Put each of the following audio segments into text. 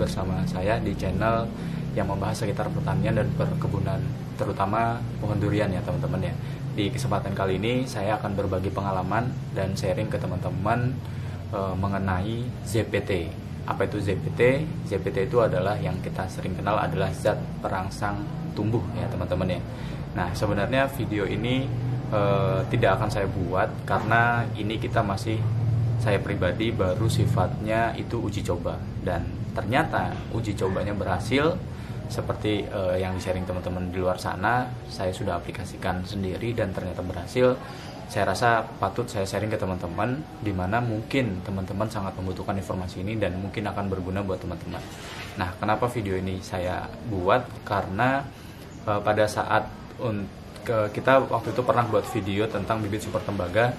bersama saya di channel yang membahas sekitar pertanian dan perkebunan, terutama pohon durian ya teman-teman ya. Di kesempatan kali ini saya akan berbagi pengalaman dan sharing ke teman-teman mengenai ZPT. Apa itu ZPT? ZPT itu adalah yang kita sering kenal adalah zat perangsang tumbuh ya teman-teman ya. Nah sebenarnya video ini tidak akan saya buat karena ini saya pribadi baru sifatnya itu uji coba, dan ternyata uji cobanya berhasil seperti yang di-sharing teman-teman di luar sana. Saya sudah aplikasikan sendiri dan ternyata berhasil. Saya rasa patut saya sharing ke teman-teman, dimana mungkin teman-teman sangat membutuhkan informasi ini dan mungkin akan berguna buat teman-teman. Nah, kenapa video ini saya buat? Karena pada saat kita waktu itu pernah buat video tentang bibit super tembaga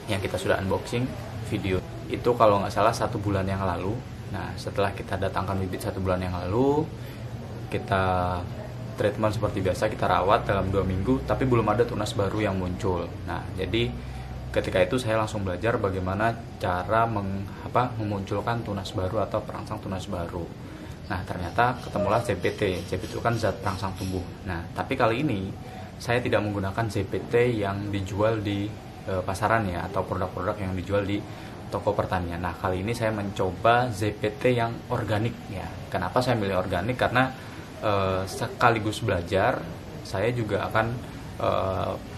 yang kita sudah unboxing. Video itu kalau nggak salah 1 bulan yang lalu. Nah, setelah kita datangkan bibit 1 bulan yang lalu, kita treatment seperti biasa, kita rawat dalam 2 minggu, tapi belum ada tunas baru yang muncul. Nah, jadi ketika itu saya langsung belajar bagaimana cara memunculkan tunas baru atau perangsang tunas baru. Nah, ternyata ketemulah ZPT. ZPT itu kan zat perangsang tumbuh. Nah, tapi kali ini saya tidak menggunakan ZPT yang dijual di pasaran ya, atau produk-produk yang dijual di toko pertanian. Nah, kali ini saya mencoba ZPT yang organik ya. Kenapa saya milih organik? Karena sekaligus belajar, saya juga akan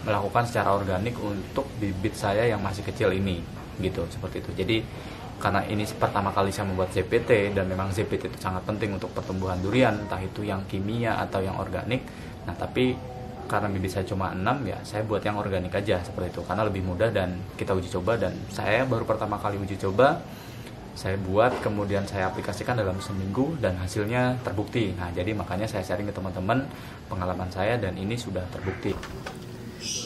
melakukan secara organik untuk bibit saya yang masih kecil ini gitu, seperti itu. Jadi karena ini pertama kali saya membuat ZPT, dan memang ZPT itu sangat penting untuk pertumbuhan durian, entah itu yang kimia atau yang organik. Nah, tapi karena bibit saya cuma 6 ya, saya buat yang organik aja seperti itu, karena lebih mudah dan kita uji coba. Dan saya baru pertama kali uji coba, saya buat, kemudian saya aplikasikan dalam seminggu dan hasilnya terbukti. Nah, jadi makanya saya sharing ke teman-teman pengalaman saya, dan ini sudah terbukti.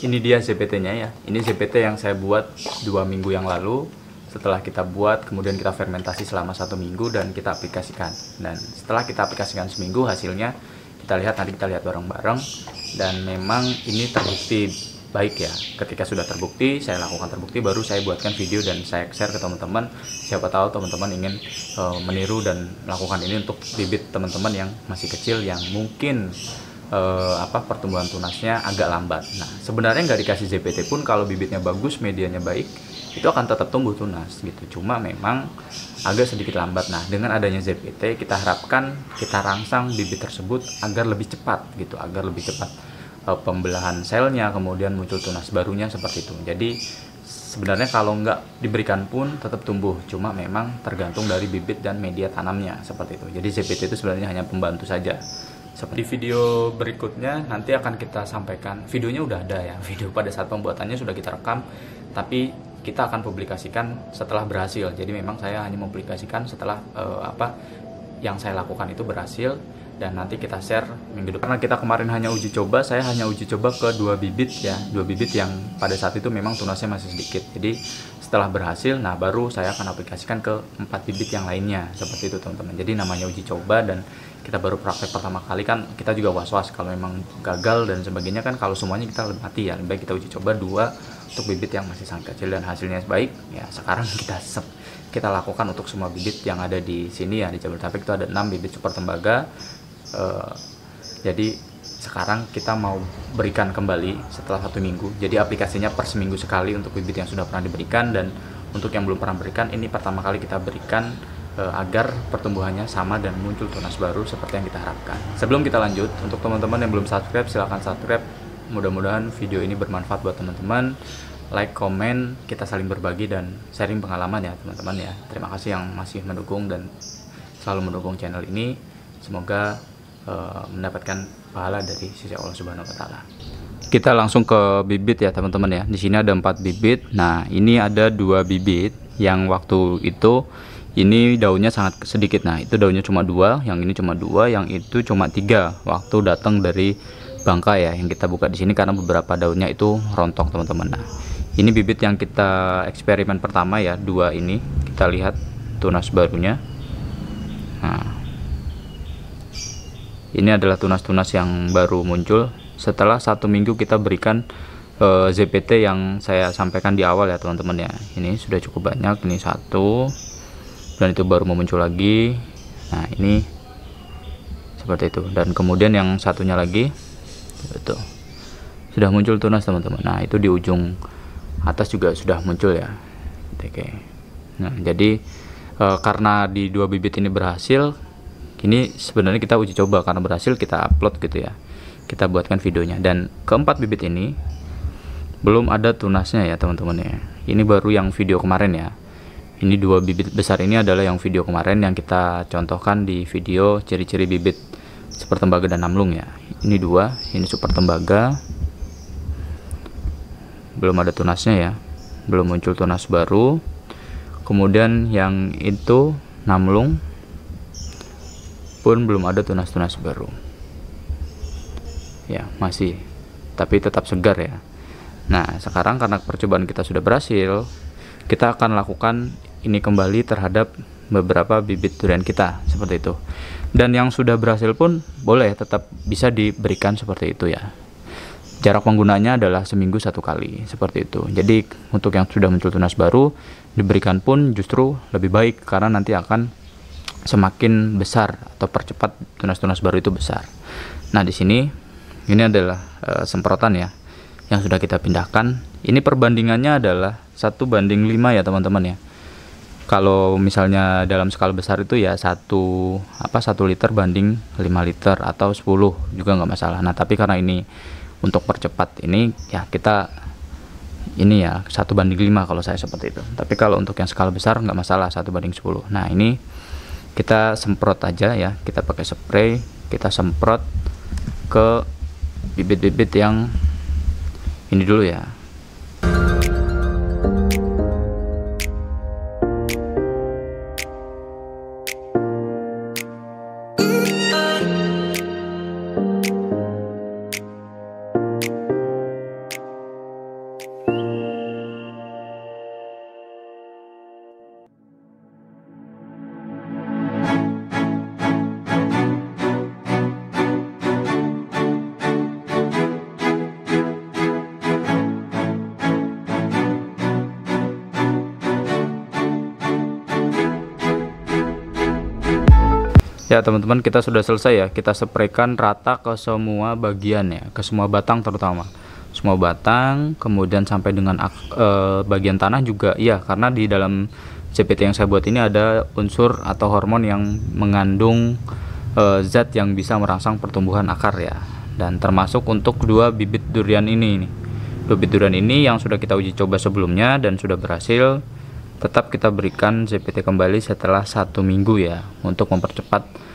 Ini dia ZPT-nya ya. Ini ZPT yang saya buat 2 minggu yang lalu. Setelah kita buat, kemudian kita fermentasi selama 1 minggu dan kita aplikasikan. Dan setelah kita aplikasikan seminggu, hasilnya kita lihat, nanti kita lihat bareng-bareng. Dan memang ini terbukti baik ya. Ketika sudah terbukti, saya lakukan terbukti, baru saya buatkan video dan saya share ke teman-teman. Siapa tahu teman-teman ingin meniru dan melakukan ini untuk bibit teman-teman yang masih kecil, yang mungkin pertumbuhan tunasnya agak lambat. Nah, sebenarnya nggak dikasih ZPT pun, kalau bibitnya bagus, medianya baik, itu akan tetap tumbuh tunas gitu. Cuma memang agak sedikit lambat. Nah, dengan adanya ZPT, kita harapkan kita rangsang bibit tersebut agar lebih cepat gitu, agar lebih cepat pembelahan selnya, kemudian muncul tunas barunya seperti itu. Jadi sebenarnya kalau nggak diberikan pun tetap tumbuh, cuma memang tergantung dari bibit dan media tanamnya seperti itu. Jadi ZPT itu sebenarnya hanya pembantu saja. Seperti video berikutnya nanti akan kita sampaikan, videonya udah ada ya, video pada saat pembuatannya sudah kita rekam, tapi kita akan publikasikan setelah berhasil. Jadi memang saya hanya mempublikasikan setelah yang saya lakukan itu berhasil, dan nanti kita share minggu depan. Karena kita kemarin hanya uji coba, saya hanya uji coba ke 2 bibit ya, 2 bibit yang pada saat itu memang tunasnya masih sedikit. Jadi setelah berhasil, nah baru saya akan aplikasikan ke 4 bibit yang lainnya seperti itu teman-teman. Jadi namanya uji coba, dan kita baru praktek pertama kali kan, kita juga was-was kalau memang gagal dan sebagainya kan. Kalau semuanya kita mati ya, lebih baik kita uji coba 2 untuk bibit yang masih sangat kecil dan hasilnya baik ya. Sekarang kita lakukan untuk semua bibit yang ada di sini ya, di Jabodetabek itu ada 6 bibit super tembaga. Jadi sekarang kita mau berikan kembali setelah 1 minggu. Jadi aplikasinya per seminggu sekali untuk bibit yang sudah pernah diberikan, dan untuk yang belum pernah berikan, ini pertama kali kita berikan agar pertumbuhannya sama dan muncul tunas baru seperti yang kita harapkan. Sebelum kita lanjut, untuk teman-teman yang belum subscribe, silahkan subscribe. Mudah-mudahan video ini bermanfaat buat teman-teman. Like, komen, kita saling berbagi dan sharing pengalaman ya teman-teman ya. Terima kasih yang masih mendukung dan selalu mendukung channel ini. Semoga mendapatkan pahala dari sisi Allah Subhanahu wa Ta'ala. Kita langsung ke bibit ya teman-teman ya. Di sini ada 4 bibit. Nah, ini ada 2 bibit yang waktu itu ini daunnya sangat sedikit. Nah, itu daunnya cuma 2, yang ini cuma 2, yang itu cuma 3 waktu datang dari Bangka ya, yang kita buka di sini karena beberapa daunnya itu rontok teman-teman. Nah, ini bibit yang kita eksperimen pertama ya, 2 ini. Kita lihat tunas barunya. Nah, ini adalah tunas-tunas yang baru muncul setelah 1 minggu kita berikan ZPT yang saya sampaikan di awal ya teman-teman ya. Ini sudah cukup banyak, ini 1, dan itu baru mau muncul lagi. Nah ini seperti itu. Dan kemudian yang satunya lagi itu sudah muncul tunas teman-teman. Nah itu di ujung atas juga sudah muncul ya. Oke. Nah jadi karena di 2 bibit ini berhasil, ini sebenarnya kita uji coba, karena berhasil kita upload gitu ya, kita buatkan videonya. Dan keempat bibit ini belum ada tunasnya ya teman-teman ya. Ini baru yang video kemarin ya. Ini 2 bibit besar ini adalah yang video kemarin yang kita contohkan di video ciri-ciri bibit super tembaga dan namlung ya. Ini 2, ini super tembaga, belum ada tunasnya ya, belum muncul tunas baru. Kemudian yang itu namlung pun belum ada tunas-tunas baru ya, masih, tapi tetap segar ya. Nah sekarang karena percobaan kita sudah berhasil, kita akan lakukan ini kembali terhadap beberapa bibit durian kita seperti itu. Dan yang sudah berhasil pun boleh tetap bisa diberikan seperti itu ya. Jarak penggunaannya adalah seminggu 1 kali seperti itu. Jadi untuk yang sudah muncul tunas baru diberikan pun justru lebih baik, karena nanti akan semakin besar atau percepat tunas-tunas baru itu besar. Nah di sini ini adalah semprotan ya yang sudah kita pindahkan. Ini perbandingannya adalah 1:5 ya teman-teman ya. Kalau misalnya dalam skala besar itu ya 1 liter banding 5 liter atau 10 juga nggak masalah. Nah tapi karena ini untuk percepat ini ya, kita ini ya 1:5 kalau saya seperti itu. Tapi kalau untuk yang skala besar nggak masalah 1:10. Nah ini kita semprot aja ya, kita pakai spray, kita semprot ke bibit-bibit yang ini dulu ya. Ya teman-teman, kita sudah selesai ya, kita spraykan rata ke semua bagian ya, ke semua batang terutama semua batang, kemudian sampai dengan bagian tanah juga ya, karena di dalam JPT yang saya buat ini ada unsur atau hormon yang mengandung zat yang bisa merangsang pertumbuhan akar ya. Dan termasuk untuk 2 bibit durian ini nih. 2 bibit durian ini yang sudah kita uji coba sebelumnya dan sudah berhasil, tetap kita berikan JPT kembali setelah 1 minggu ya, untuk mempercepat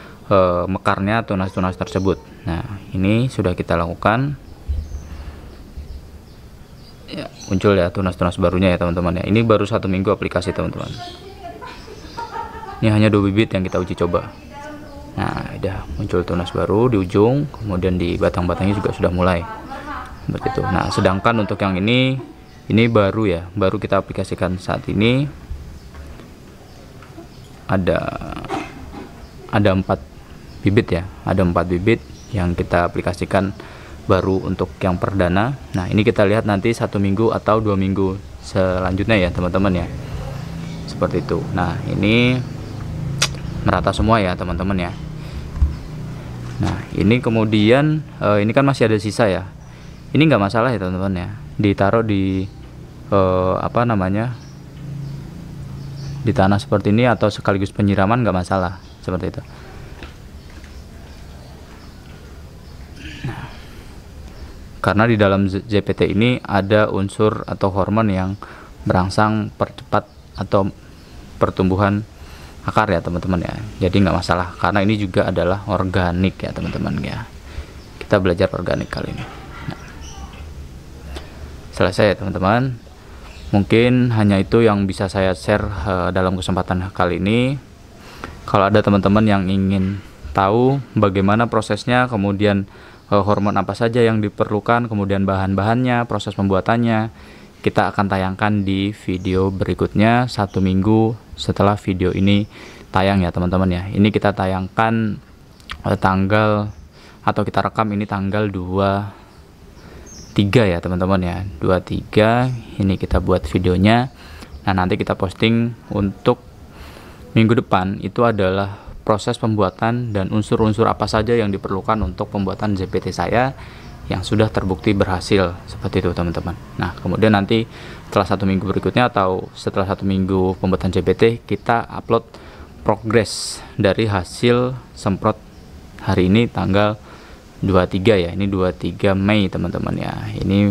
mekarnya tunas-tunas tersebut. Nah ini sudah kita lakukan ya, muncul ya tunas-tunas barunya ya teman-teman ya. Ini baru 1 minggu aplikasi teman-teman. Ini hanya 2 bibit yang kita uji coba. Nah udah muncul tunas baru di ujung, kemudian di batang-batangnya juga sudah mulai begitu. Nah sedangkan untuk yang ini baru ya, baru kita aplikasikan saat ini. Ada 4 bibit ya, ada 4 bibit yang kita aplikasikan baru untuk yang perdana. Nah ini kita lihat nanti 1 minggu atau 2 minggu selanjutnya ya teman-teman ya, seperti itu. Nah ini merata semua ya teman-teman ya. Nah ini kemudian ini kan masih ada sisa ya, ini nggak masalah ya teman-teman ya, ditaruh di di tanah seperti ini atau sekaligus penyiraman nggak masalah seperti itu. Karena di dalam JPT ini ada unsur atau hormon yang merangsang percepat atau pertumbuhan akar ya teman-teman ya. Jadi nggak masalah, karena ini juga adalah organik ya teman-teman ya. Kita belajar organik kali ini. Nah, selesai ya teman-teman. Mungkin hanya itu yang bisa saya share dalam kesempatan kali ini. Kalau ada teman-teman yang ingin tahu bagaimana prosesnya, kemudian hormon apa saja yang diperlukan, kemudian bahan-bahannya, proses pembuatannya, kita akan tayangkan di video berikutnya 1 minggu setelah video ini tayang ya teman-teman ya. Ini kita tayangkan tanggal, atau kita rekam ini tanggal 23 ya teman-teman ya, 23 ini kita buat videonya. Nah nanti kita posting untuk minggu depan, itu adalah proses pembuatan dan unsur-unsur apa saja yang diperlukan untuk pembuatan ZPT saya yang sudah terbukti berhasil, seperti itu teman-teman. Nah, kemudian nanti setelah 1 minggu berikutnya atau setelah 1 minggu pembuatan ZPT, kita upload progres dari hasil semprot hari ini tanggal 23 ya. Ini 23 Mei teman-teman ya. Ini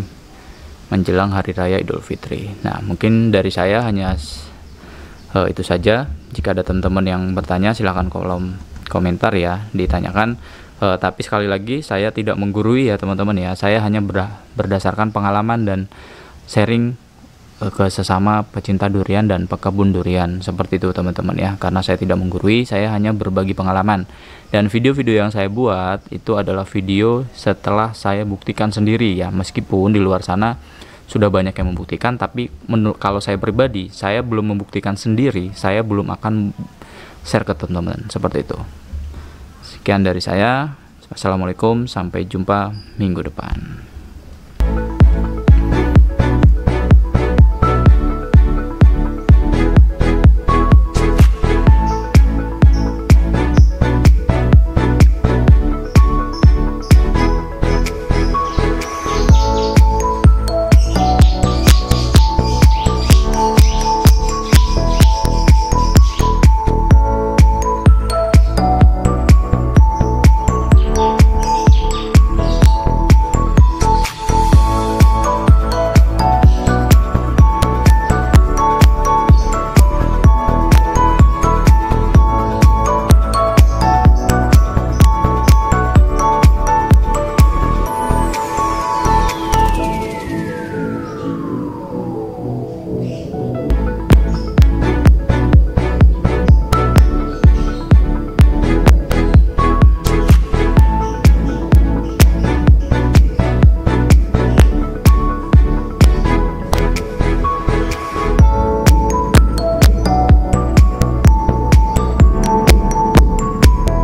menjelang hari raya Idul Fitri. Nah, mungkin dari saya hanya itu saja. Jika ada teman-teman yang bertanya, silahkan kolom komentar ya, ditanyakan. Tapi sekali lagi saya tidak menggurui ya teman-teman ya. Saya hanya berdasarkan pengalaman dan sharing ke sesama pecinta durian dan pekebun durian, seperti itu teman-teman ya. Karena saya tidak menggurui, saya hanya berbagi pengalaman. Dan video-video yang saya buat itu adalah video setelah saya buktikan sendiri ya. Meskipun di luar sana sudah banyak yang membuktikan, tapi kalau saya pribadi, saya belum membuktikan sendiri, saya belum akan share ke teman-teman, seperti itu. Sekian dari saya. Assalamualaikum, sampai jumpa minggu depan.